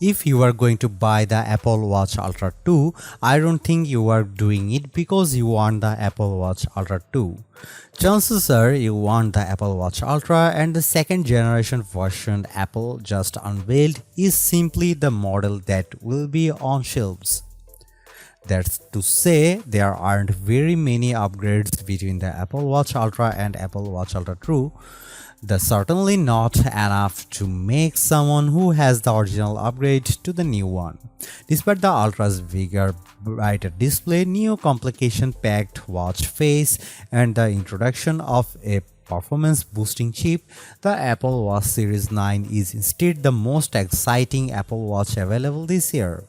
If you are going to buy the Apple Watch Ultra 2, I don't think you are doing it because you want the Apple Watch Ultra 2. Chances are you want the Apple Watch Ultra, and the second generation version Apple just unveiled is simply the model that will be on shelves. That's to say, there aren't very many upgrades between the Apple Watch Ultra and Apple Watch Ultra 2. That's certainly not enough to make someone who has the original upgrade to the new one. Despite the Ultra's bigger, brighter display, new complication-packed watch face, and the introduction of a performance-boosting chip, the Apple Watch Series 9 is instead the most exciting Apple Watch available this year.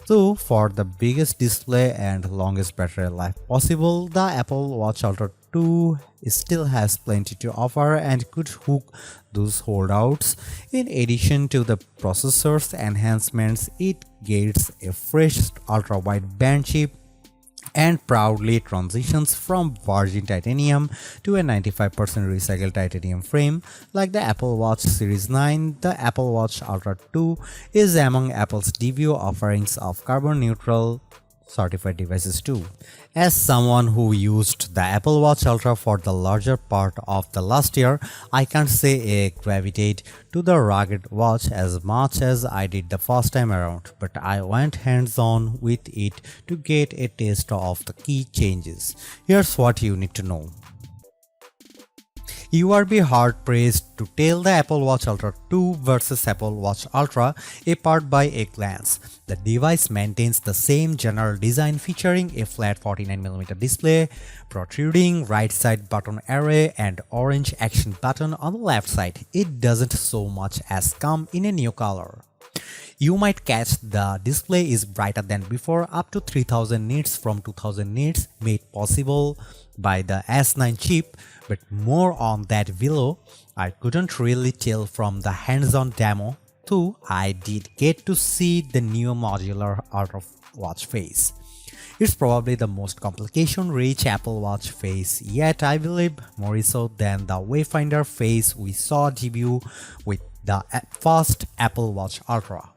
So, for the biggest display and longest battery life possible, the Apple Watch Ultra 2 still has plenty to offer and could hook those holdouts. In addition to the processor's enhancements, it gets a fresh ultra-wide band chip and proudly transitions from virgin titanium to a 95% recycled titanium frame. Like the Apple Watch Series 9, the Apple Watch Ultra 2 is among Apple's debut offerings of carbon neutral certified devices too. As someone who used the Apple Watch Ultra for the larger part of the last year, I can't say I gravitate to the rugged watch as much as I did the first time around, but I went hands-on with it to get a taste of the key changes. Here's what you need to know. You will be hard-pressed to tell the Apple Watch Ultra 2 versus Apple Watch Ultra apart by a glance. The device maintains the same general design featuring a flat 49mm display, protruding right side button array, and orange action button on the left side. It doesn't so much as come in a new color. You might catch the display is brighter than before, up to 3000 nits from 2000 nits, made possible by the S9 chip, but more on that below. I couldn't really tell from the hands-on demo, though I did get to see the new modular Ultra Watch face. It's probably the most complication-rich Apple Watch face yet, I believe, more so than the Wayfinder face we saw debut with the first Apple Watch Ultra.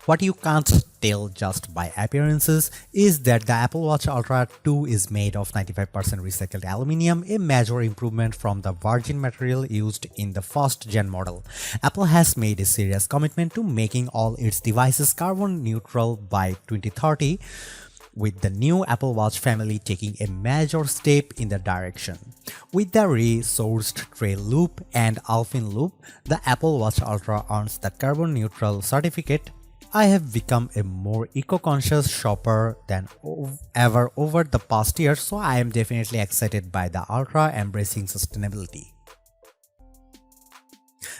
What you can't tell just by appearances is that the Apple Watch Ultra 2 is made of 95% recycled aluminium, a major improvement from the virgin material used in the first gen model. Apple has made a serious commitment to making all its devices carbon neutral by 2030, with the new Apple Watch family taking a major step in the direction. With the resourced trail loop and alpine loop, the Apple Watch Ultra earns the carbon neutral certificate. I have become a more eco-conscious shopper than ever over the past year, so I am definitely excited by the Ultra embracing sustainability.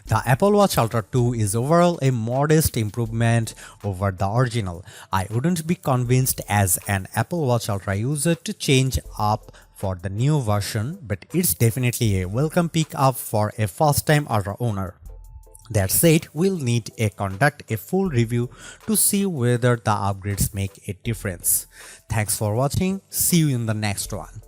The Apple Watch Ultra 2 is overall a modest improvement over the original. I wouldn't be convinced as an Apple Watch Ultra user to change up for the new version, but it's definitely a welcome pick up for a first-time Ultra owner. That said, we'll need to conduct a full review to see whether the upgrades make a difference. Thanks for watching. See you in the next one.